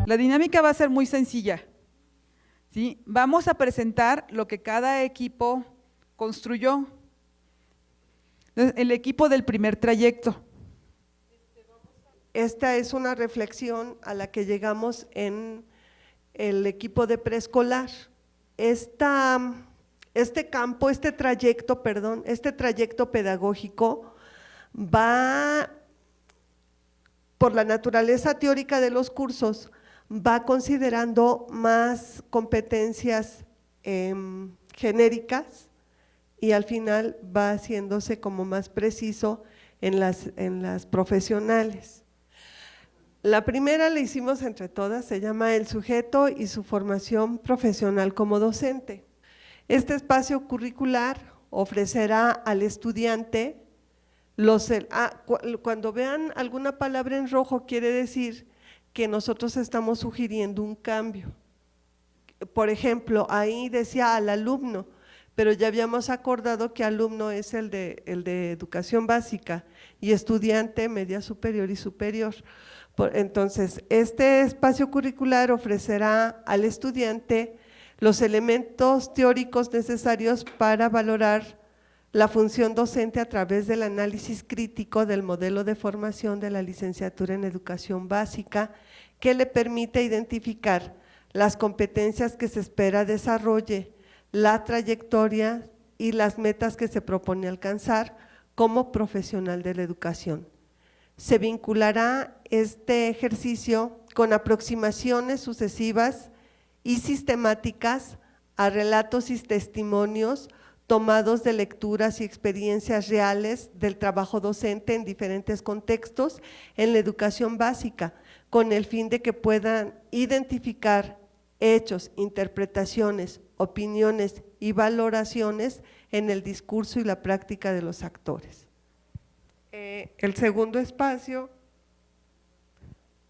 La dinámica va a ser muy sencilla, ¿sí? Vamos a presentar lo que cada equipo construyó. Entonces, el equipo del primer trayecto. Esta es una reflexión a la que llegamos en el equipo de preescolar. Este trayecto pedagógico va, por la naturaleza teórica de los cursos, va considerando más competencias genéricas y al final va haciéndose como más preciso en las profesionales. La primera la hicimos entre todas, se llama El sujeto y su formación profesional como docente. Este espacio curricular ofrecerá al estudiante cuando vean alguna palabra en rojo quiere decir que nosotros estamos sugiriendo un cambio. Por ejemplo, ahí decía al alumno, pero ya habíamos acordado que alumno es el de educación básica y estudiante media superior y superior. Entonces, este espacio curricular ofrecerá al estudiante los elementos teóricos necesarios para valorar la función docente a través del análisis crítico del modelo de formación de la licenciatura en educación básica, que le permite identificar las competencias que se espera desarrolle, la trayectoria y las metas que se propone alcanzar como profesional de la educación. Se vinculará este ejercicio con aproximaciones sucesivas y sistemáticas a relatos y testimonios tomados de lecturas y experiencias reales del trabajo docente en diferentes contextos en la educación básica, con el fin de que puedan identificar hechos, interpretaciones, opiniones y valoraciones en el discurso y la práctica de los actores. El segundo espacio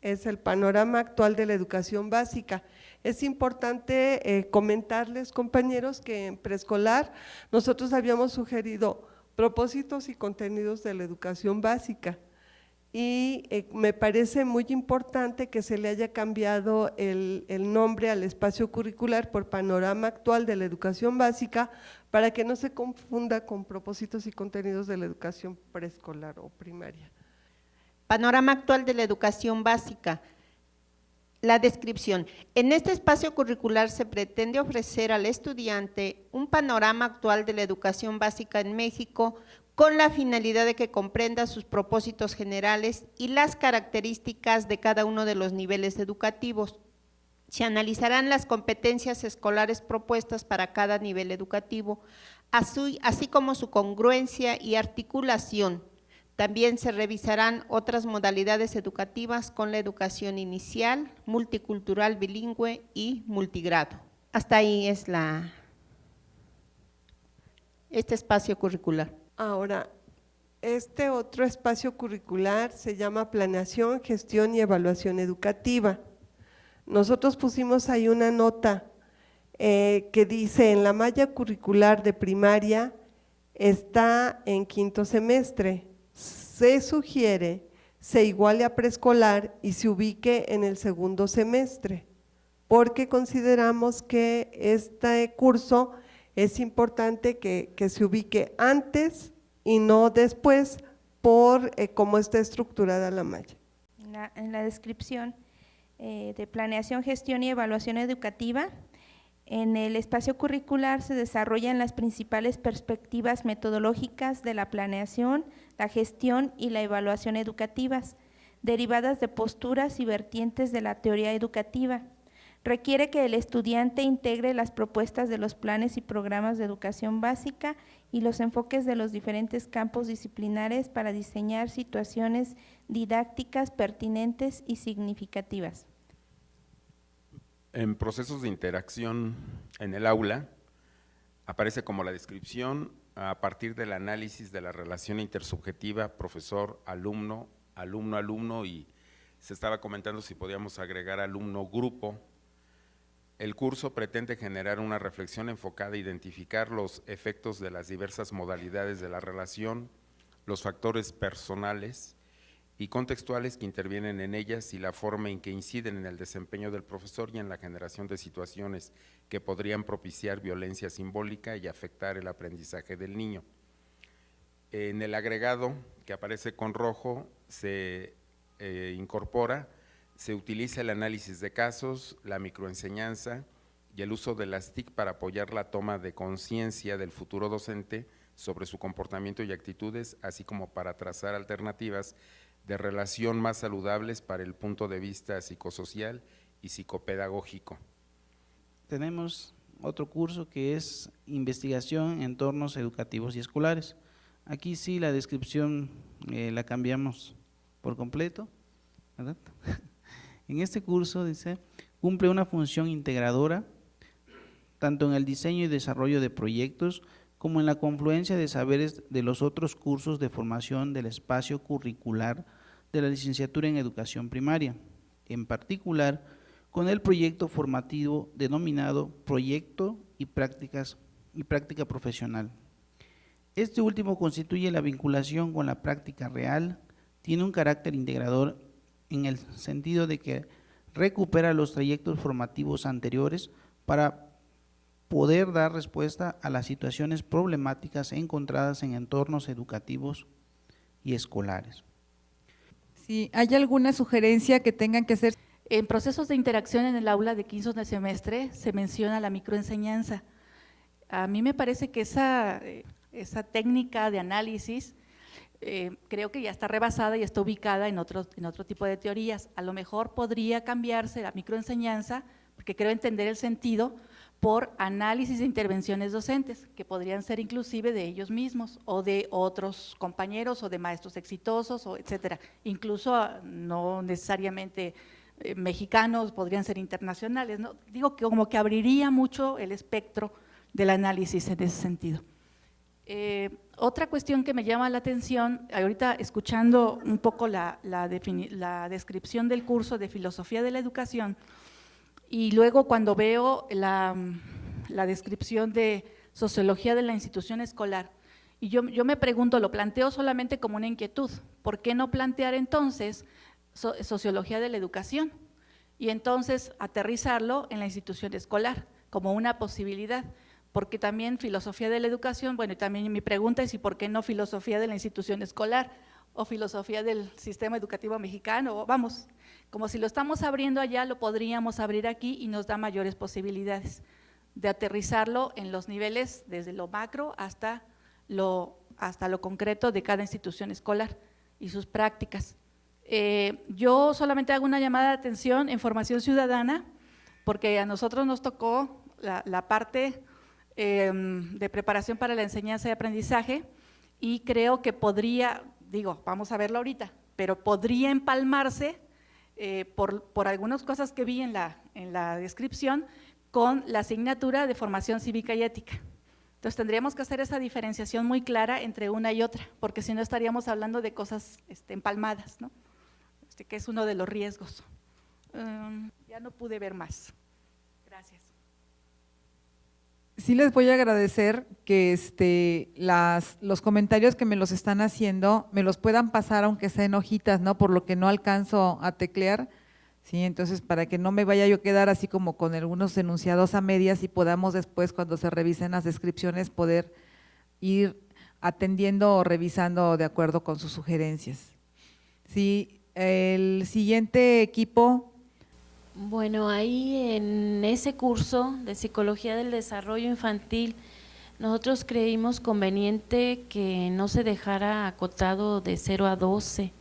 es el panorama actual de la educación básica. Es importante comentarles, compañeros, que en preescolar nosotros habíamos sugerido propósitos y contenidos de la educación básica y me parece muy importante que se le haya cambiado el nombre al espacio curricular por panorama actual de la educación básica para que no se confunda con propósitos y contenidos de la educación preescolar o primaria. Panorama actual de la educación básica. La descripción. En este espacio curricular se pretende ofrecer al estudiante un panorama actual de la educación básica en México con la finalidad de que comprenda sus propósitos generales y las características de cada uno de los niveles educativos. Se analizarán las competencias escolares propuestas para cada nivel educativo, así como su congruencia y articulación. También se revisarán otras modalidades educativas con la educación inicial, multicultural, bilingüe y multigrado. Hasta ahí es este espacio curricular. Ahora, este otro espacio curricular se llama Planeación, Gestión y Evaluación Educativa. Nosotros pusimos ahí una nota que dice: en la malla curricular de primaria está en quinto semestre, se sugiere se iguale a preescolar y se ubique en el segundo semestre, porque consideramos que este curso es importante que se ubique antes y no después por cómo está estructurada la malla. En la descripción de planeación, gestión y evaluación educativa, en el espacio curricular se desarrollan las principales perspectivas metodológicas de la planeación, la gestión y la evaluación educativas, derivadas de posturas y vertientes de la teoría educativa. Requiere que el estudiante integre las propuestas de los planes y programas de educación básica y los enfoques de los diferentes campos disciplinares para diseñar situaciones didácticas pertinentes y significativas. En procesos de interacción en el aula, aparece como la descripción a partir del análisis de la relación intersubjetiva profesor-alumno, alumno-alumno, y se estaba comentando si podíamos agregar alumno-grupo. El curso pretende generar una reflexión enfocada a identificar los efectos de las diversas modalidades de la relación, los factores personales y contextuales que intervienen en ellas y la forma en que inciden en el desempeño del profesor y en la generación de situaciones que podrían propiciar violencia simbólica y afectar el aprendizaje del niño. En el agregado que aparece con rojo se incorpora, se utiliza el análisis de casos, la microenseñanza y el uso de las TIC para apoyar la toma de conciencia del futuro docente sobre su comportamiento y actitudes, así como para trazar alternativas de relación más saludables para el punto de vista psicosocial y psicopedagógico. Tenemos otro curso que es investigación en entornos educativos y escolares. Aquí sí la descripción la cambiamos por completo, ¿verdad? En este curso dice, cumple una función integradora tanto en el diseño y desarrollo de proyectos como en la confluencia de saberes de los otros cursos de formación del espacio curricular de la licenciatura en educación primaria, en particular con el proyecto formativo denominado Proyecto y Práctica Profesional. Este último constituye la vinculación con la práctica real, tiene un carácter integrador en el sentido de que recupera los trayectos formativos anteriores para poder dar respuesta a las situaciones problemáticas encontradas en entornos educativos y escolares. Sí, ¿hay alguna sugerencia que tengan que hacer? En procesos de interacción en el aula de quinto de semestre se menciona la microenseñanza. A mí me parece que esa técnica de análisis creo que ya está rebasada y está ubicada en otro tipo de teorías. A lo mejor podría cambiarse la microenseñanza, porque creo entender el sentido, por análisis de intervenciones docentes, que podrían ser inclusive de ellos mismos o de otros compañeros o de maestros exitosos, o etcétera. Incluso no necesariamente mexicanos, podrían ser internacionales, ¿no? Digo que como que abriría mucho el espectro del análisis en ese sentido. Otra cuestión que me llama la atención, ahorita escuchando un poco la descripción del curso de Filosofía de la Educación, y luego cuando veo la descripción de Sociología de la Institución Escolar, y yo me pregunto, lo planteo solamente como una inquietud, ¿por qué no plantear entonces Sociología de la Educación? Y entonces aterrizarlo en la institución escolar como una posibilidad, porque también Filosofía de la Educación, bueno, y también mi pregunta es, ¿y por qué no Filosofía de la Institución Escolar o Filosofía del Sistema Educativo Mexicano? Vamos, como si lo estamos abriendo allá, lo podríamos abrir aquí y nos da mayores posibilidades de aterrizarlo en los niveles, desde lo macro hasta lo concreto de cada institución escolar y sus prácticas. Yo solamente hago una llamada de atención en formación ciudadana, porque a nosotros nos tocó la parte de preparación para la enseñanza y aprendizaje, y creo que podría, digo, vamos a verlo ahorita, pero podría empalmarse por algunas cosas que vi en la descripción con la asignatura de formación cívica y ética. Entonces tendríamos que hacer esa diferenciación muy clara entre una y otra, porque si no estaríamos hablando de cosas empalmadas, ¿no? Que es uno de los riesgos. Ya no pude ver más. Gracias. Sí les voy a agradecer que los comentarios que me los están haciendo me los puedan pasar aunque sea en hojitas, ¿no? Por lo que no alcanzo a teclear, ¿sí? Entonces, para que no me vaya yo a quedar así como con algunos enunciados a medias y podamos después, cuando se revisen las descripciones, poder ir atendiendo o revisando de acuerdo con sus sugerencias. Sí, el siguiente equipo. Bueno, ahí en ese curso de Psicología del Desarrollo Infantil, nosotros creímos conveniente que no se dejara acotado de 0 a 12.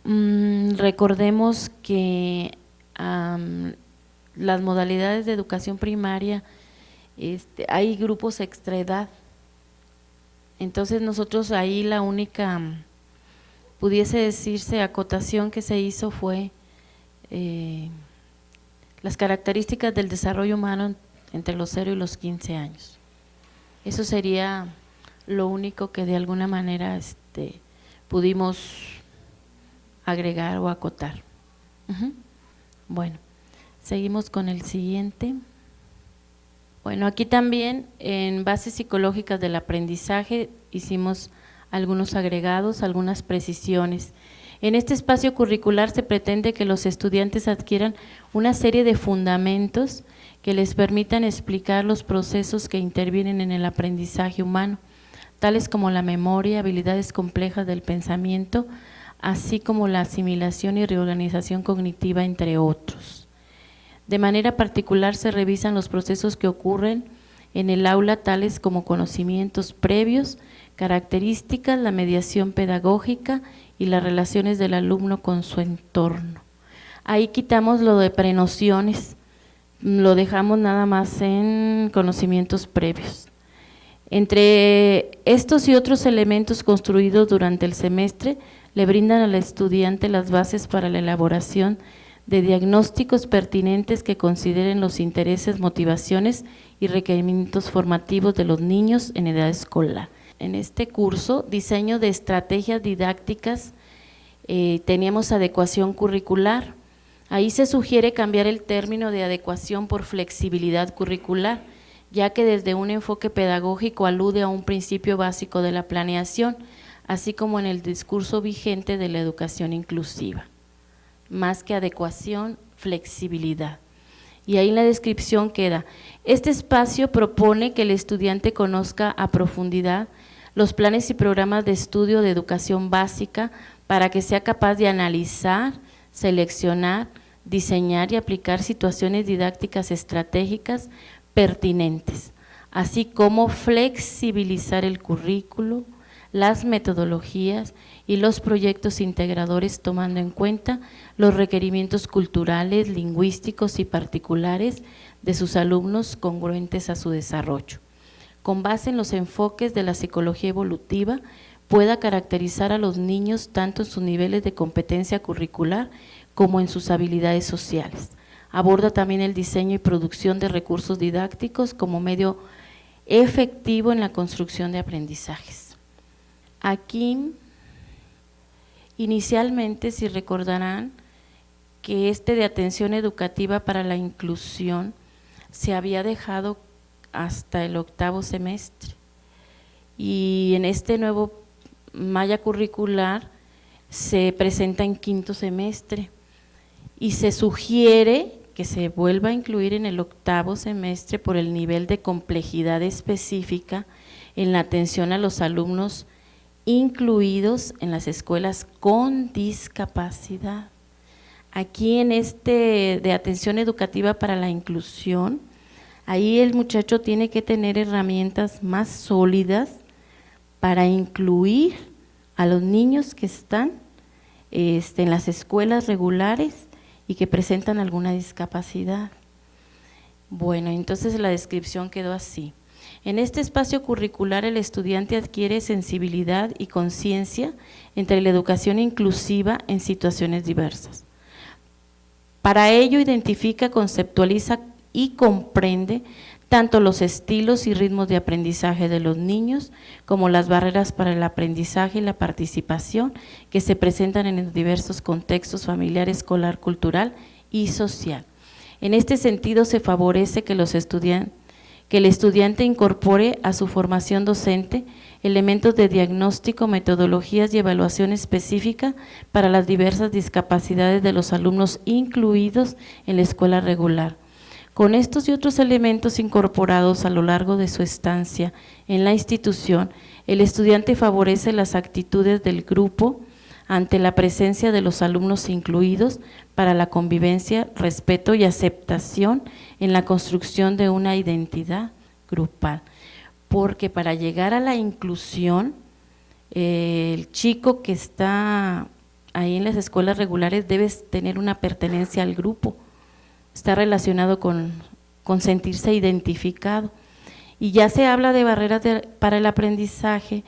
Recordemos que las modalidades de educación primaria, hay grupos extraedad. Entonces nosotros ahí la única, pudiese decirse, acotación que se hizo fue las características del desarrollo humano entre los 0 y los 15 años. Eso sería lo único que de alguna manera pudimos agregar o acotar. Bueno, seguimos con el siguiente. Bueno, aquí también en bases psicológicas del aprendizaje hicimos algunos agregados, algunas precisiones. En este espacio curricular se pretende que los estudiantes adquieran una serie de fundamentos que les permitan explicar los procesos que intervienen en el aprendizaje humano, tales como la memoria, habilidades complejas del pensamiento, así como la asimilación y reorganización cognitiva, entre otros. De manera particular se revisan los procesos que ocurren en el aula, tales como conocimientos previos, características, la mediación pedagógica y las relaciones del alumno con su entorno. Ahí quitamos lo de prenociones, lo dejamos nada más en conocimientos previos. Entre estos y otros elementos construidos durante el semestre, le brindan al estudiante las bases para la elaboración de diagnósticos pertinentes que consideren los intereses, motivaciones y requerimientos formativos de los niños en edad escolar. En este curso, diseño de estrategias didácticas, teníamos adecuación curricular. Ahí se sugiere cambiar el término de adecuación por flexibilidad curricular, ya que desde un enfoque pedagógico alude a un principio básico de la planeación, así como en el discurso vigente de la educación inclusiva. Más que adecuación, flexibilidad. Y ahí en la descripción queda: este espacio propone que el estudiante conozca a profundidad los planes y programas de estudio de educación básica para que sea capaz de analizar, seleccionar, diseñar y aplicar situaciones didácticas estratégicas pertinentes, así como flexibilizar el currículo, las metodologías y los proyectos integradores, tomando en cuenta los requerimientos culturales, lingüísticos y particulares de sus alumnos congruentes a su desarrollo. Con base en los enfoques de la psicología evolutiva, pueda caracterizar a los niños tanto en sus niveles de competencia curricular como en sus habilidades sociales. Aborda también el diseño y producción de recursos didácticos como medio efectivo en la construcción de aprendizajes. Aquí, inicialmente, si recordarán, que de atención educativa para la inclusión se había dejado hasta el 8º semestre, y en este nuevo malla curricular se presenta en 5º semestre, y se sugiere que se vuelva a incluir en el 8º semestre por el nivel de complejidad específica en la atención a los alumnos incluidos en las escuelas con discapacidad. Aquí en de atención educativa para la inclusión, ahí el muchacho tiene que tener herramientas más sólidas para incluir a los niños que están en las escuelas regulares y que presentan alguna discapacidad. Bueno, entonces la descripción quedó así: en este espacio curricular el estudiante adquiere sensibilidad y conciencia entre la educación inclusiva en situaciones diversas. Para ello identifica, conceptualiza y comprende tanto los estilos y ritmos de aprendizaje de los niños como las barreras para el aprendizaje y la participación que se presentan en los diversos contextos familiar, escolar, cultural y social. En este sentido se favorece que el estudiante incorpore a su formación docente elementos de diagnóstico, metodologías y evaluación específica para las diversas discapacidades de los alumnos incluidos en la escuela regular. Con estos y otros elementos incorporados a lo largo de su estancia en la institución, el estudiante favorece las actitudes del grupo ante la presencia de los alumnos incluidos para la convivencia, respeto y aceptación en la construcción de una identidad grupal. Porque para llegar a la inclusión, el chico que está ahí en las escuelas regulares debe tener una pertenencia al grupo, está relacionado con sentirse identificado. Y ya se habla de barreras para el aprendizaje,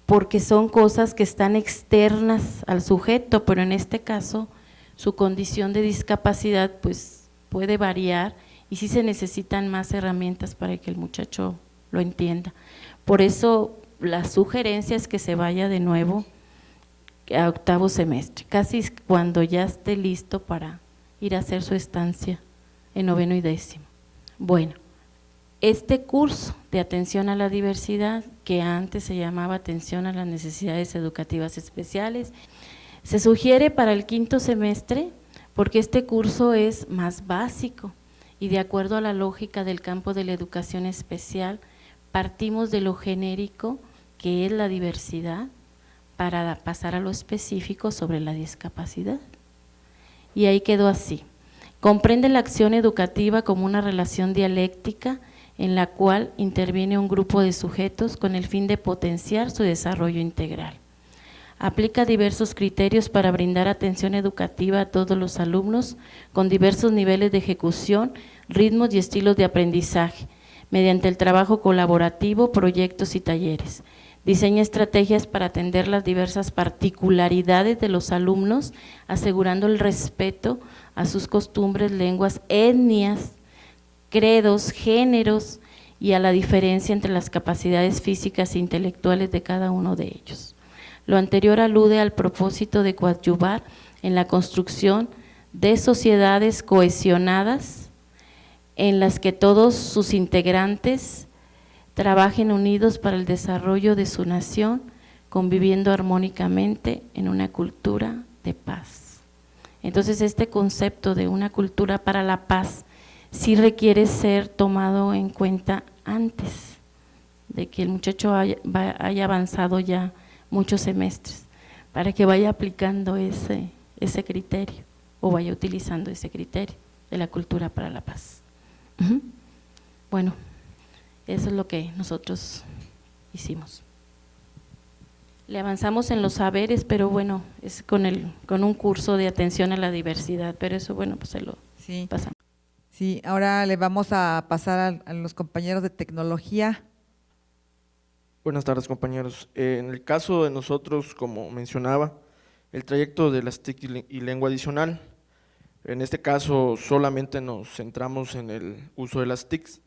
porque son cosas que están externas al sujeto, pero en este caso su condición de discapacidad pues puede variar y sí se necesitan más herramientas para que el muchacho lo entienda. Por eso la sugerencia es que se vaya de nuevo a 8º semestre, casi cuando ya esté listo para ir a hacer su estancia en 9º y 10º. Bueno, Este curso de atención a la diversidad, que antes se llamaba atención a las necesidades educativas especiales, se sugiere para el 5º semestre porque este curso es más básico y de acuerdo a la lógica del campo de la educación especial, partimos de lo genérico que es la diversidad para pasar a lo específico sobre la discapacidad. Y ahí quedó así. Comprende la acción educativa como una relación dialéctica en la cual interviene un grupo de sujetos con el fin de potenciar su desarrollo integral. Aplica diversos criterios para brindar atención educativa a todos los alumnos con diversos niveles de ejecución, ritmos y estilos de aprendizaje, mediante el trabajo colaborativo, proyectos y talleres. Diseña estrategias para atender las diversas particularidades de los alumnos, asegurando el respeto a sus costumbres, lenguas, etnias, credos, géneros y a la diferencia entre las capacidades físicas e intelectuales de cada uno de ellos. Lo anterior alude al propósito de coadyuvar en la construcción de sociedades cohesionadas en las que todos sus integrantes trabajen unidos para el desarrollo de su nación, conviviendo armónicamente en una cultura de paz. Entonces, este concepto de una cultura para la paz sí requiere ser tomado en cuenta antes de que el muchacho haya avanzado ya muchos semestres, para que vaya aplicando ese criterio o vaya utilizando ese criterio de la cultura para la paz. Bueno, eso es lo que nosotros hicimos. Le avanzamos en los saberes, pero bueno, es con un curso de atención a la diversidad, pero eso bueno, pues se lo pasamos. Sí, ahora le vamos a pasar a los compañeros de tecnología. Buenas tardes, compañeros. En el caso de nosotros, como mencionaba, el trayecto de las TIC y lengua adicional, en este caso solamente nos centramos en el uso de las TICs.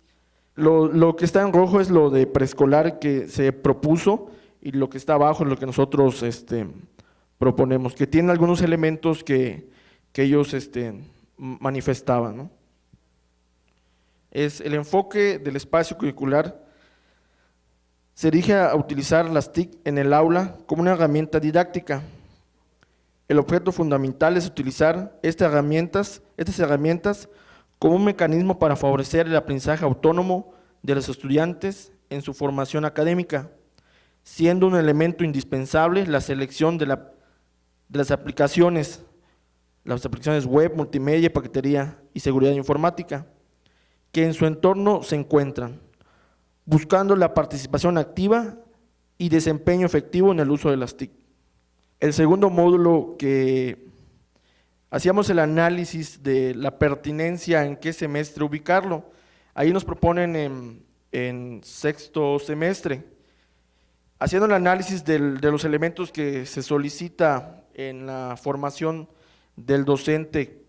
Lo que está en rojo es lo de preescolar que se propuso y lo que está abajo es lo que nosotros proponemos, que tiene algunos elementos que ellos manifestaban, ¿no? Es el enfoque del espacio curricular. Se dirige a utilizar las TIC en el aula como una herramienta didáctica. El objeto fundamental es utilizar estas herramientas como un mecanismo para favorecer el aprendizaje autónomo de los estudiantes en su formación académica, siendo un elemento indispensable la selección de las aplicaciones web, multimedia, paquetería y seguridad informática, que en su entorno se encuentran, buscando la participación activa y desempeño efectivo en el uso de las TIC. El segundo módulo, que hacíamos el análisis de la pertinencia en qué semestre ubicarlo, ahí nos proponen en 6º semestre, haciendo el análisis de los elementos que se solicita en la formación del docente,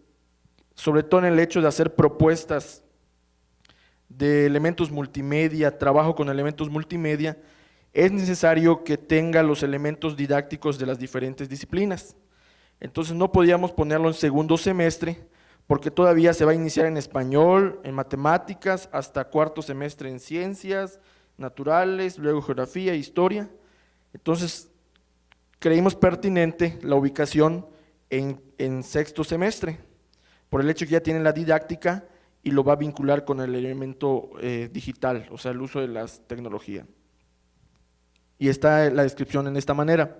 sobre todo en el hecho de hacer propuestas de elementos multimedia, trabajo con elementos multimedia, es necesario que tenga los elementos didácticos de las diferentes disciplinas. Entonces no podíamos ponerlo en 2º semestre porque todavía se va a iniciar en español, en matemáticas, hasta 4º semestre en ciencias naturales, luego geografía, historia. Entonces creímos pertinente la ubicación en 6º semestre, por el hecho que ya tiene la didáctica y lo va a vincular con el elemento digital, o sea, el uso de las tecnologías. Y está la descripción en esta manera.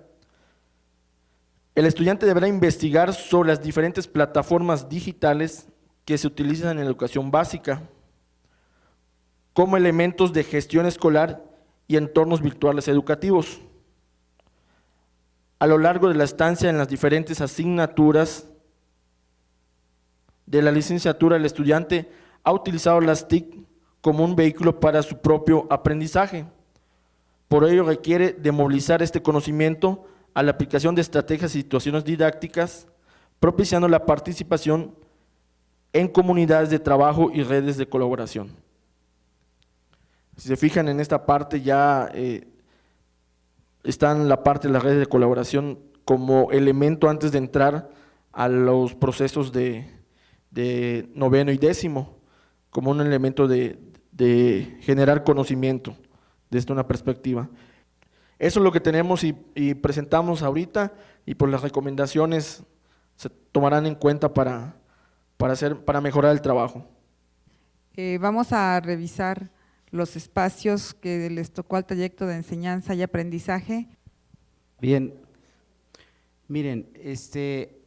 El estudiante deberá investigar sobre las diferentes plataformas digitales que se utilizan en la educación básica, como elementos de gestión escolar y entornos virtuales educativos. A lo largo de la estancia en las diferentes asignaturas de la licenciatura, el estudiante ha utilizado las TIC como un vehículo para su propio aprendizaje. Por ello requiere de movilizar este conocimiento a la aplicación de estrategias y situaciones didácticas, propiciando la participación en comunidades de trabajo y redes de colaboración. Si se fijan en esta parte ya está en la parte de las redes de colaboración como elemento antes de entrar a los procesos de 9º y 10º, como un elemento de de generar conocimiento desde una perspectiva. Eso es lo que tenemos y presentamos ahorita, y pues las recomendaciones se tomarán en cuenta para mejorar el trabajo. Vamos a revisar los espacios que les tocó al trayecto de enseñanza y aprendizaje. Bien, miren,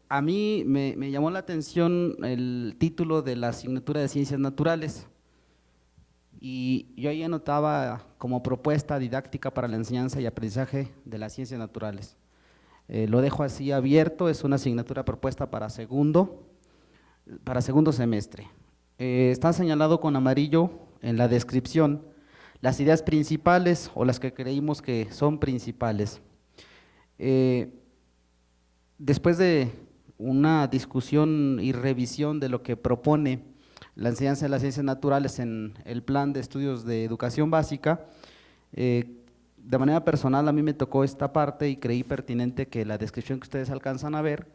a mí me llamó la atención el título de la asignatura de Ciencias Naturales, y yo ahí anotaba como propuesta didáctica para la enseñanza y aprendizaje de las ciencias naturales. Lo dejo así abierto, es una asignatura propuesta para segundo semestre. Está señalado con amarillo en la descripción las ideas principales o las que creímos que son principales. Después de una discusión y revisión de lo que propone la enseñanza de las ciencias naturales en el plan de estudios de educación básica, de manera personal a mí me tocó esta parte y creí pertinente que la descripción que ustedes alcanzan a ver,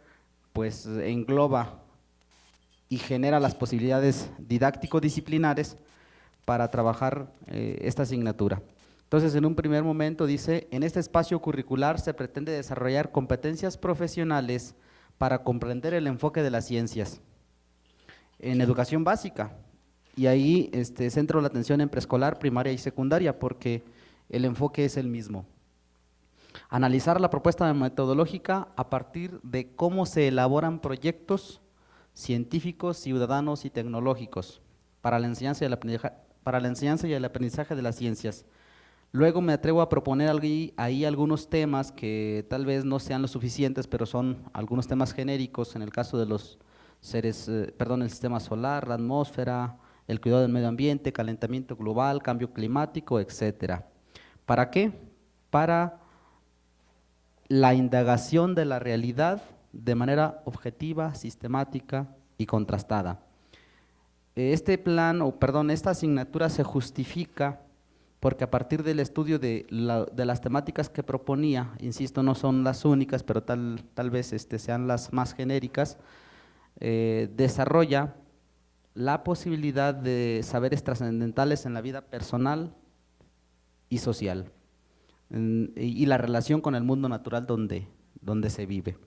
pues engloba y genera las posibilidades didáctico-disciplinares para trabajar esta asignatura. Entonces, en un primer momento dice, en este espacio curricular se pretende desarrollar competencias profesionales para comprender el enfoque de las ciencias en educación básica, y ahí centro la atención en preescolar, primaria y secundaria, porque el enfoque es el mismo. Analizar la propuesta metodológica a partir de cómo se elaboran proyectos científicos, ciudadanos y tecnológicos para la enseñanza y el aprendizaje de las ciencias. Luego me atrevo a proponer ahí algunos temas que tal vez no sean lo suficientes, pero son algunos temas genéricos en el caso de los el sistema solar, la atmósfera, el cuidado del medio ambiente, calentamiento global, cambio climático, etcétera. ¿Para qué? Para la indagación de la realidad de manera objetiva, sistemática y contrastada. Esta asignatura se justifica porque a partir del estudio de las temáticas que proponía, insisto, no son las únicas, pero tal vez sean las más genéricas, desarrolla la posibilidad de saberes trascendentales en la vida personal y social, y la relación con el mundo natural donde se vive.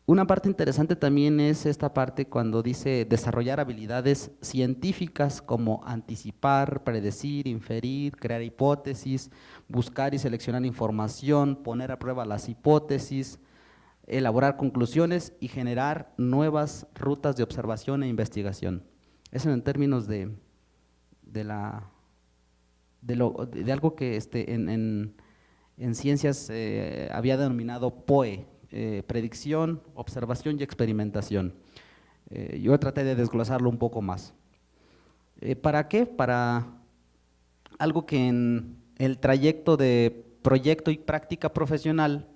Una parte interesante también es esta parte cuando dice desarrollar habilidades científicas como anticipar, predecir, inferir, crear hipótesis, buscar y seleccionar información, poner a prueba las hipótesis, elaborar conclusiones y generar nuevas rutas de observación e investigación. Eso en términos de algo que en ciencias había denominado POE, predicción, observación y experimentación. Yo traté de desglosarlo un poco más. ¿Para qué? Para algo que en el trayecto de proyecto y práctica profesional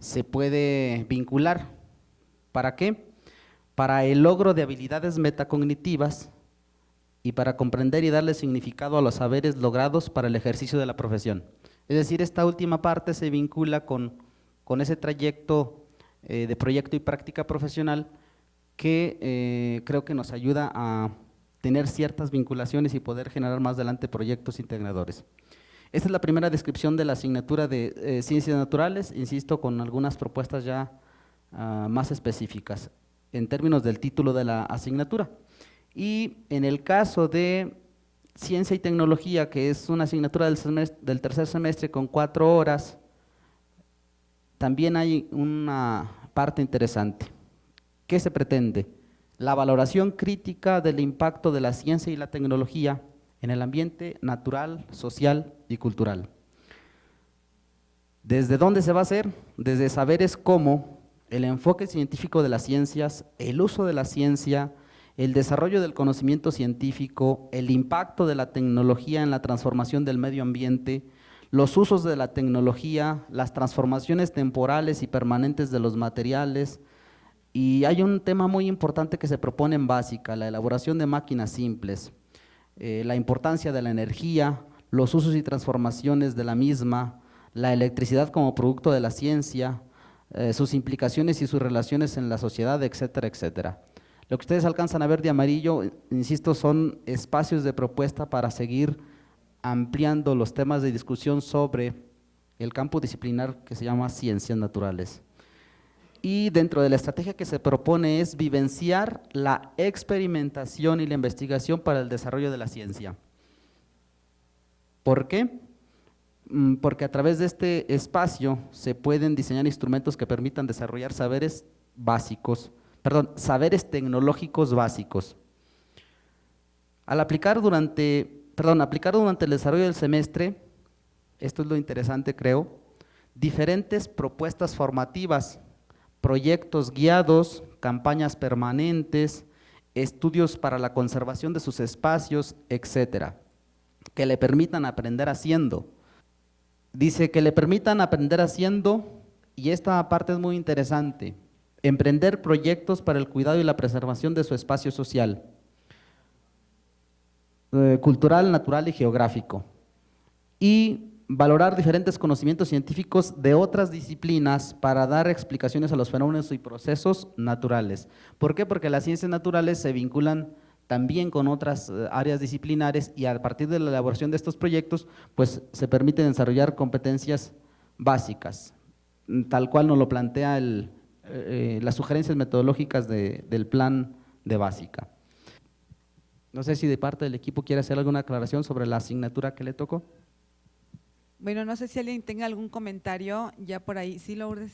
se puede vincular. ¿Para qué? Para el logro de habilidades metacognitivas y para comprender y darle significado a los saberes logrados para el ejercicio de la profesión. Es decir, esta última parte se vincula con ese trayecto de proyecto y práctica profesional que creo que nos ayuda a tener ciertas vinculaciones y poder generar más adelante proyectos integradores. Esta es la primera descripción de la asignatura de Ciencias Naturales, insisto, con algunas propuestas ya más específicas en términos del título de la asignatura. Y en el caso de Ciencia y Tecnología, que es una asignatura del tercer semestre con 4 horas, también hay una parte interesante. ¿Qué se pretende? La valoración crítica del impacto de la ciencia y la tecnología en el ambiente natural, social y cultural. ¿Desde dónde se va a hacer? Desde saberes como el enfoque científico de las ciencias, el uso de la ciencia, el desarrollo del conocimiento científico, el impacto de la tecnología en la transformación del medio ambiente, los usos de la tecnología, las transformaciones temporales y permanentes de los materiales. Y hay un tema muy importante que se propone en básica, la elaboración de máquinas simples, la importancia de la energía, los usos y transformaciones de la misma, la electricidad como producto de la ciencia, sus implicaciones y sus relaciones en la sociedad, etcétera, etcétera. Lo que ustedes alcanzan a ver de amarillo, insisto, son espacios de propuesta para seguir ampliando los temas de discusión sobre el campo disciplinar que se llama ciencias naturales. Y dentro de la estrategia que se propone es vivenciar la experimentación y la investigación para el desarrollo de la ciencia. ¿Por qué? Porque a través de este espacio se pueden diseñar instrumentos que permitan desarrollar saberes tecnológicos básicos. Al aplicar durante el desarrollo del semestre, esto es lo interesante creo, diferentes propuestas formativas, proyectos guiados, campañas permanentes, estudios para la conservación de sus espacios, etcétera, que le permitan aprender haciendo. Dice que le permitan aprender haciendo, y esta parte es muy interesante, emprender proyectos para el cuidado y la preservación de su espacio social, cultural, natural y geográfico, y valorar diferentes conocimientos científicos de otras disciplinas para dar explicaciones a los fenómenos y procesos naturales. ¿Por qué? Porque las ciencias naturales se vinculan también con otras áreas disciplinares y a partir de la elaboración de estos proyectos, pues se permite desarrollar competencias básicas, tal cual nos lo plantea las sugerencias metodológicas del plan de básica. No sé si de parte del equipo quiere hacer alguna aclaración sobre la asignatura que le tocó. Bueno, no sé si alguien tenga algún comentario ya por ahí. Sí, Lourdes.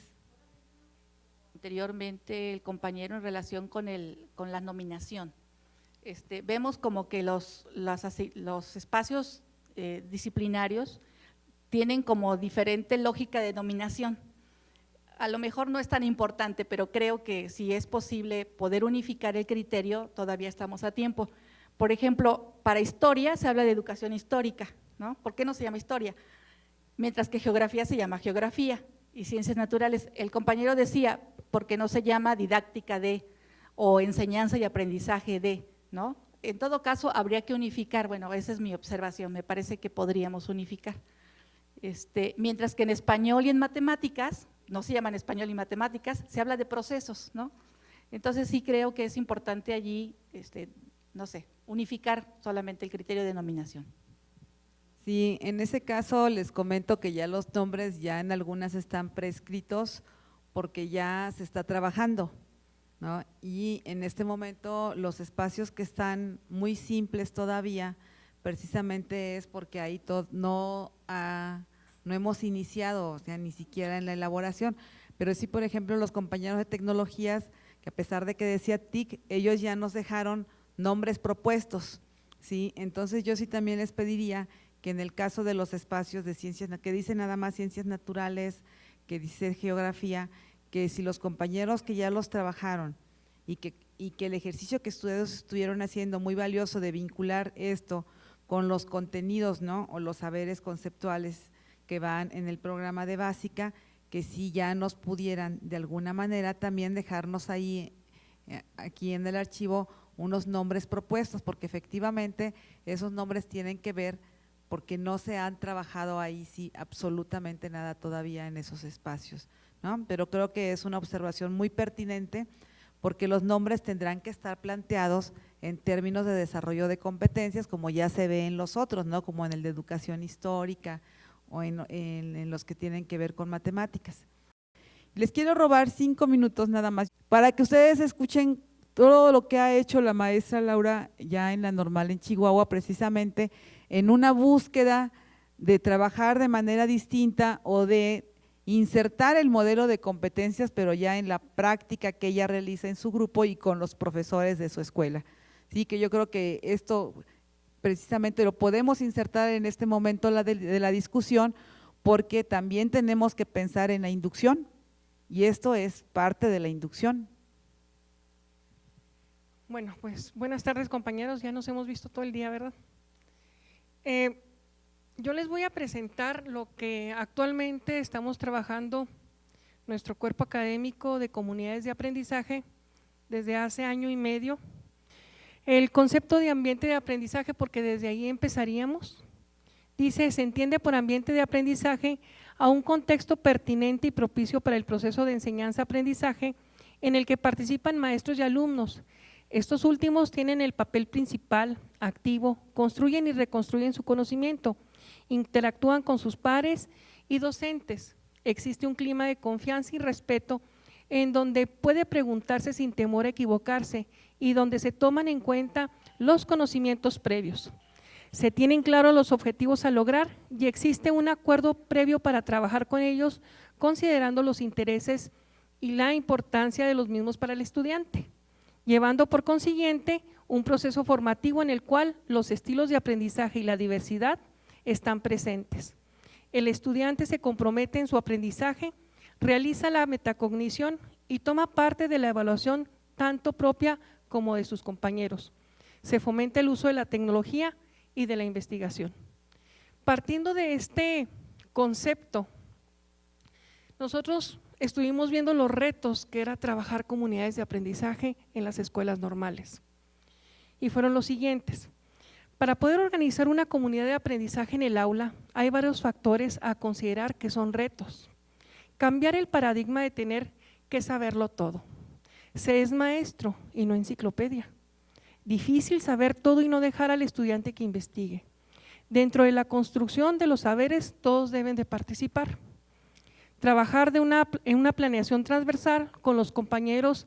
Anteriormente el compañero en relación con la nominación. Vemos como que los espacios disciplinarios tienen como diferente lógica de nominación. A lo mejor no es tan importante, pero creo que si es posible poder unificar el criterio, todavía estamos a tiempo. Por ejemplo, para historia se habla de educación histórica, ¿no? ¿Por qué no se llama historia? Mientras que geografía se llama geografía y ciencias naturales. El compañero decía, ¿por qué no se llama didáctica de o enseñanza y aprendizaje de, ¿no? En todo caso, habría que unificar, bueno, esa es mi observación, me parece que podríamos unificar. Mientras que en español y en matemáticas, no se llaman español y matemáticas, se habla de procesos, ¿no? Entonces sí creo que es importante allí, no sé, unificar solamente el criterio de nominación. Sí, en ese caso les comento que ya los nombres ya en algunas están prescritos porque ya se está trabajando, ¿no? Y en este momento los espacios que están muy simples todavía, precisamente es porque ahí no hemos iniciado, o sea, ni siquiera en la elaboración, pero sí, por ejemplo, los compañeros de tecnologías, que a pesar de que decía TIC, ellos ya nos dejaron nombres propuestos, ¿sí? Entonces yo sí también les pediría que en el caso de los espacios de ciencias, que dice nada más ciencias naturales, que dice geografía, que si los compañeros que ya los trabajaron y que el ejercicio que ustedes estuvieron haciendo muy valioso de vincular esto con los contenidos, ¿no? O los saberes conceptuales que van en el programa de básica, que si ya nos pudieran de alguna manera también dejarnos ahí, aquí en el archivo, unos nombres propuestos, porque efectivamente esos nombres tienen que ver porque no se han trabajado ahí sí absolutamente nada todavía en esos espacios, ¿no? Pero creo que es una observación muy pertinente porque los nombres tendrán que estar planteados en términos de desarrollo de competencias como ya se ve en los otros, ¿no? Como en el de educación histórica o en los que tienen que ver con matemáticas. Les quiero robar 5 minutos nada más para que ustedes escuchen todo lo que ha hecho la maestra Laura ya en la normal en Chihuahua, precisamente en una búsqueda de trabajar de manera distinta o de insertar el modelo de competencias, pero ya en la práctica que ella realiza en su grupo y con los profesores de su escuela. Sí, que yo creo que esto precisamente lo podemos insertar en este momento de la discusión, porque también tenemos que pensar en la inducción, y esto es parte de la inducción. Bueno, pues buenas tardes compañeros, ya nos hemos visto todo el día, ¿verdad? Yo les voy a presentar lo que actualmente estamos trabajando nuestro cuerpo académico de comunidades de aprendizaje desde hace año y medio. El concepto de ambiente de aprendizaje, porque desde ahí empezaríamos, dice, se entiende por ambiente de aprendizaje a un contexto pertinente y propicio para el proceso de enseñanza-aprendizaje en el que participan maestros y alumnos. Estos últimos tienen el papel principal, activo, construyen y reconstruyen su conocimiento, interactúan con sus pares y docentes. Existe un clima de confianza y respeto en donde puede preguntarse sin temor a equivocarse y donde se toman en cuenta los conocimientos previos. Se tienen claros los objetivos a lograr y existe un acuerdo previo para trabajar con ellos, considerando los intereses y la importancia de los mismos para el estudiante, llevando por consiguiente un proceso formativo en el cual los estilos de aprendizaje y la diversidad están presentes. El estudiante se compromete en su aprendizaje, realiza la metacognición y toma parte de la evaluación tanto propia como de sus compañeros. Se fomenta el uso de la tecnología y de la investigación. Partiendo de este concepto, nosotros estuvimos viendo los retos que era trabajar comunidades de aprendizaje en las escuelas normales. Y fueron los siguientes. Para poder organizar una comunidad de aprendizaje en el aula, hay varios factores a considerar que son retos. Cambiar el paradigma de tener que saberlo todo. Se es maestro y no enciclopedia. Difícil saber todo y no dejar al estudiante que investigue. Dentro de la construcción de los saberes, todos deben de participar. Trabajar en una planeación transversal con los compañeros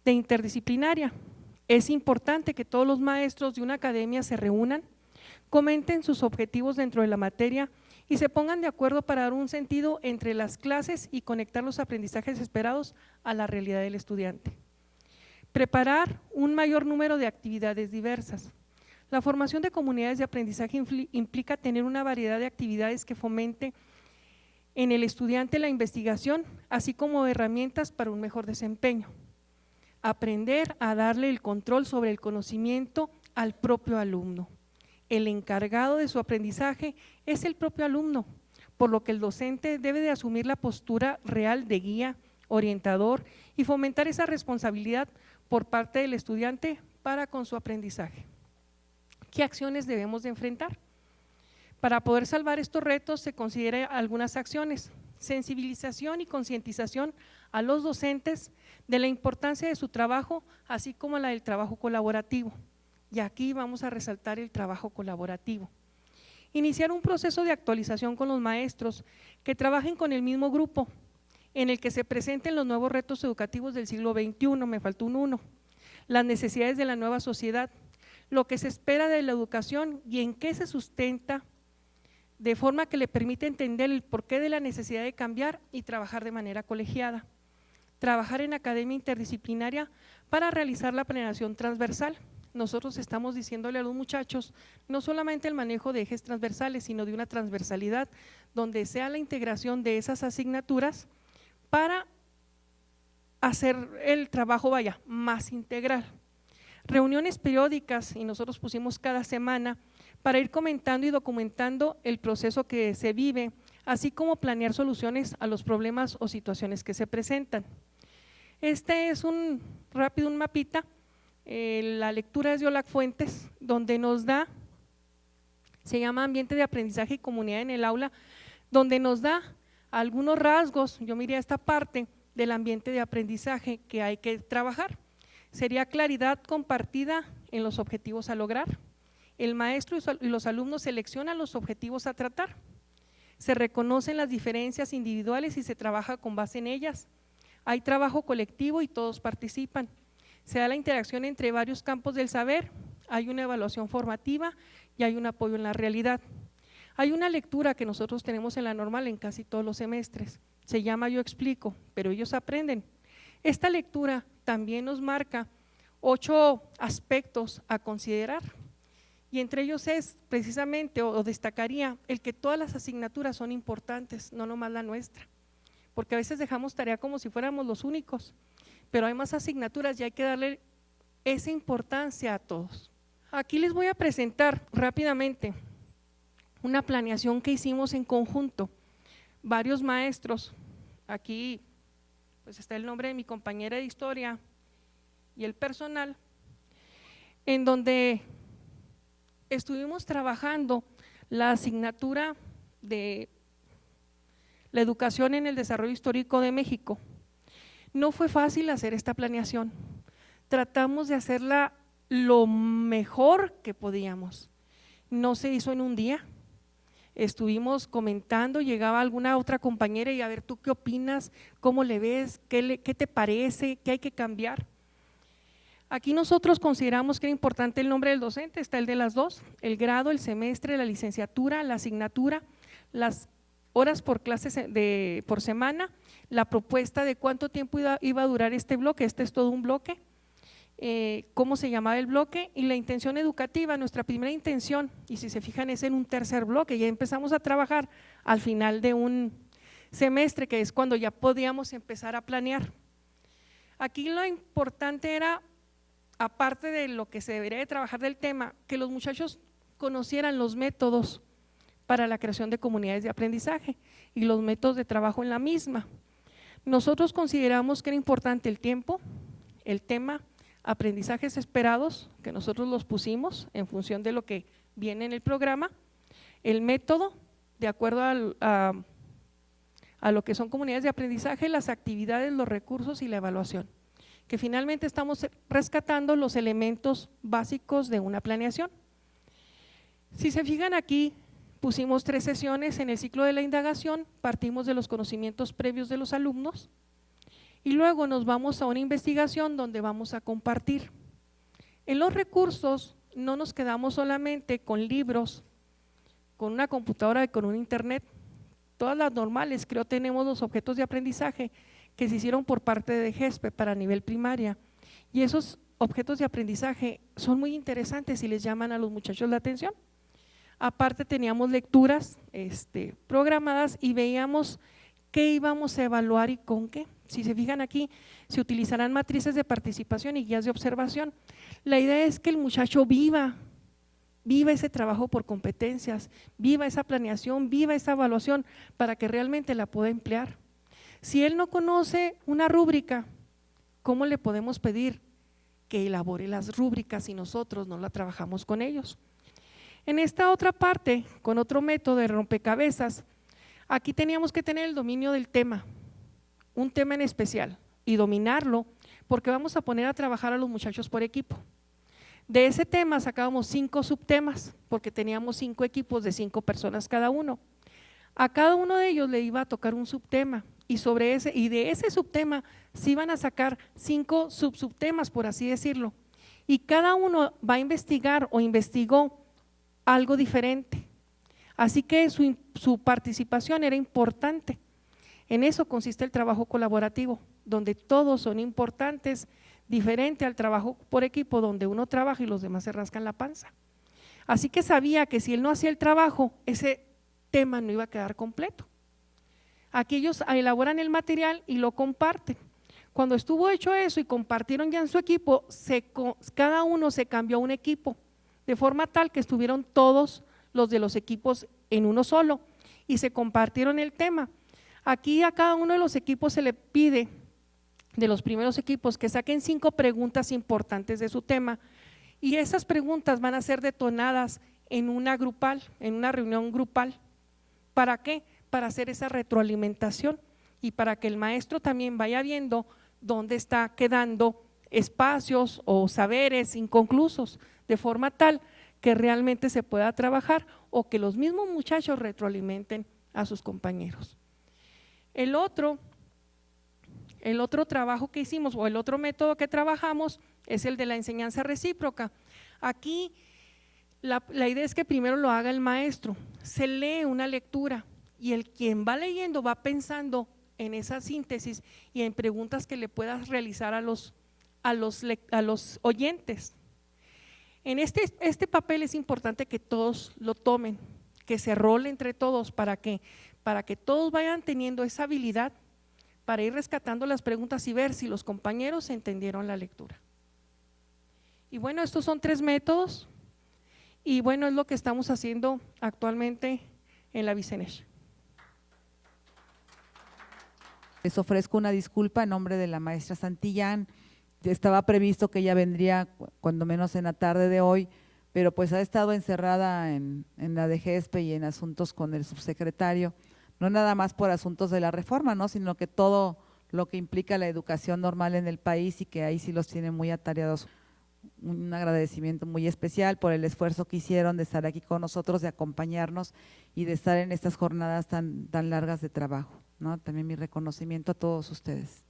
de interdisciplinaria. Es importante que todos los maestros de una academia se reúnan, comenten sus objetivos dentro de la materia y se pongan de acuerdo para dar un sentido entre las clases y conectar los aprendizajes esperados a la realidad del estudiante. Preparar un mayor número de actividades diversas. La formación de comunidades de aprendizaje implica tener una variedad de actividades que fomente en el estudiante la investigación, así como herramientas para un mejor desempeño. Aprender a darle el control sobre el conocimiento al propio alumno. El encargado de su aprendizaje es el propio alumno, por lo que el docente debe de asumir la postura real de guía, orientador y fomentar esa responsabilidad por parte del estudiante para con su aprendizaje. ¿Qué acciones debemos de enfrentar? Para poder salvar estos retos se consideran algunas acciones: sensibilización y concientización a los docentes de la importancia de su trabajo, así como la del trabajo colaborativo. Y aquí vamos a resaltar el trabajo colaborativo. Iniciar un proceso de actualización con los maestros que trabajen con el mismo grupo, en el que se presenten los nuevos retos educativos del siglo XXI, me faltó un 1, las necesidades de la nueva sociedad, lo que se espera de la educación y en qué se sustenta, de forma que le permite entender el porqué de la necesidad de cambiar y trabajar de manera colegiada. Trabajar en academia interdisciplinaria para realizar la planeación transversal. Nosotros estamos diciéndole a los muchachos no solamente el manejo de ejes transversales, sino de una transversalidad donde sea la integración de esas asignaturas para hacer el trabajo más integral. Reuniones periódicas, y nosotros pusimos cada semana, para ir comentando y documentando el proceso que se vive, así como planear soluciones a los problemas o situaciones que se presentan. Este es un mapita, la lectura es de Olac Fuentes, donde nos da, se llama Ambiente de Aprendizaje y Comunidad en el Aula, donde nos da algunos rasgos, yo miré esta parte del ambiente de aprendizaje que hay que trabajar. Sería claridad compartida en los objetivos a lograr. El maestro y los alumnos seleccionan los objetivos a tratar. Se reconocen las diferencias individuales y se trabaja con base en ellas. Hay trabajo colectivo y todos participan. Se da la interacción entre varios campos del saber, hay una evaluación formativa y hay un apoyo en la realidad. Hay una lectura que nosotros tenemos en la normal en casi todos los semestres, se llama Yo explico, pero ellos aprenden. Esta lectura también nos marca 8 aspectos a considerar y entre ellos es precisamente, o destacaría, el que todas las asignaturas son importantes, no nomás la nuestra, porque a veces dejamos tarea como si fuéramos los únicos, pero hay más asignaturas y hay que darle esa importancia a todos. Aquí les voy a presentar rápidamente una planeación que hicimos en conjunto, varios maestros, aquí pues está el nombre de mi compañera de historia y el personal, en donde estuvimos trabajando la asignatura de la educación en el desarrollo histórico de México. No fue fácil hacer esta planeación, tratamos de hacerla lo mejor que podíamos. No se hizo en un día, estuvimos comentando, llegaba alguna otra compañera y a ver, ¿tú qué opinas? ¿Cómo le ves? ¿Qué te parece? ¿Qué hay que cambiar? Aquí nosotros consideramos que era importante el nombre del docente, está el de las dos, el grado, el semestre, la licenciatura, la asignatura, las horas por clase por semana, la propuesta de cuánto tiempo iba a durar este bloque, este es todo un bloque, cómo se llamaba el bloque y la intención educativa, nuestra primera intención, y si se fijan es en un tercer bloque, ya empezamos a trabajar al final de un semestre, que es cuando ya podíamos empezar a planear. Aquí lo importante era, aparte de lo que se debería de trabajar del tema, que los muchachos conocieran los métodos para la creación de comunidades de aprendizaje y los métodos de trabajo en la misma. Nosotros consideramos que era importante el tiempo, el tema, aprendizajes esperados, que nosotros los pusimos en función de lo que viene en el programa, el método, de acuerdo a lo que son comunidades de aprendizaje, las actividades, los recursos y la evaluación, que finalmente estamos rescatando los elementos básicos de una planeación. Si se fijan aquí, pusimos 3 sesiones en el ciclo de la indagación, partimos de los conocimientos previos de los alumnos y luego nos vamos a una investigación donde vamos a compartir. En los recursos no nos quedamos solamente con libros, con una computadora y con un internet, todas las normales, creo tenemos los objetos de aprendizaje que se hicieron por parte de GESPE para nivel primaria y esos objetos de aprendizaje son muy interesantes y les llaman a los muchachos la atención. Aparte teníamos lecturas programadas y veíamos qué íbamos a evaluar y con qué. Si se fijan aquí, se utilizarán matrices de participación y guías de observación. La idea es que el muchacho viva ese trabajo por competencias, viva esa planeación, viva esa evaluación para que realmente la pueda emplear. Si él no conoce una rúbrica, ¿cómo le podemos pedir que elabore las rúbricas si nosotros no la trabajamos con ellos? En esta otra parte, con otro método de rompecabezas, aquí teníamos que tener el dominio del tema, un tema en especial y dominarlo porque vamos a poner a trabajar a los muchachos por equipo. De ese tema sacábamos 5 subtemas porque teníamos 5 equipos de 5 personas cada uno. A cada uno de ellos le iba a tocar un subtema y de ese subtema se iban a sacar 5 subtemas, por así decirlo, y cada uno va a investigar o investigó algo diferente. Así que su participación era importante. En eso consiste el trabajo colaborativo, donde todos son importantes, diferente al trabajo por equipo, donde uno trabaja y los demás se rascan la panza. Así que sabía que si él no hacía el trabajo, ese tema no iba a quedar completo. Aquí ellos elaboran el material y lo comparten. Cuando estuvo hecho eso y compartieron ya en su equipo, cada uno se cambió a un equipo, de forma tal que estuvieron todos los de los equipos en uno solo y se compartieron el tema. Aquí a cada uno de los equipos se le pide, de los primeros equipos, que saquen 5 preguntas importantes de su tema y esas preguntas van a ser detonadas en una reunión grupal. ¿Para qué? Para hacer esa retroalimentación y para que el maestro también vaya viendo dónde está quedando espacios o saberes inconclusos, de forma tal que realmente se pueda trabajar o que los mismos muchachos retroalimenten a sus compañeros. El otro trabajo que hicimos o el otro método que trabajamos es el de la enseñanza recíproca. Aquí la idea es que primero lo haga el maestro, se lee una lectura y quien va leyendo va pensando en esa síntesis y en preguntas que le puedas realizar a los oyentes. En este papel es importante que todos lo tomen, que se role entre todos para que todos vayan teniendo esa habilidad para ir rescatando las preguntas y ver si los compañeros entendieron la lectura. Y bueno, estos son 3 métodos y bueno, es lo que estamos haciendo actualmente en la Vicenesh. Les ofrezco una disculpa en nombre de la maestra Santillán. Estaba previsto que ella vendría cuando menos en la tarde de hoy, pero pues ha estado encerrada en la de GESPE y en asuntos con el subsecretario, no nada más por asuntos de la reforma, ¿no? Sino que todo lo que implica la educación normal en el país y que ahí sí los tiene muy atareados. Un agradecimiento muy especial por el esfuerzo que hicieron de estar aquí con nosotros, de acompañarnos y de estar en estas jornadas tan largas de trabajo, ¿no? También mi reconocimiento a todos ustedes.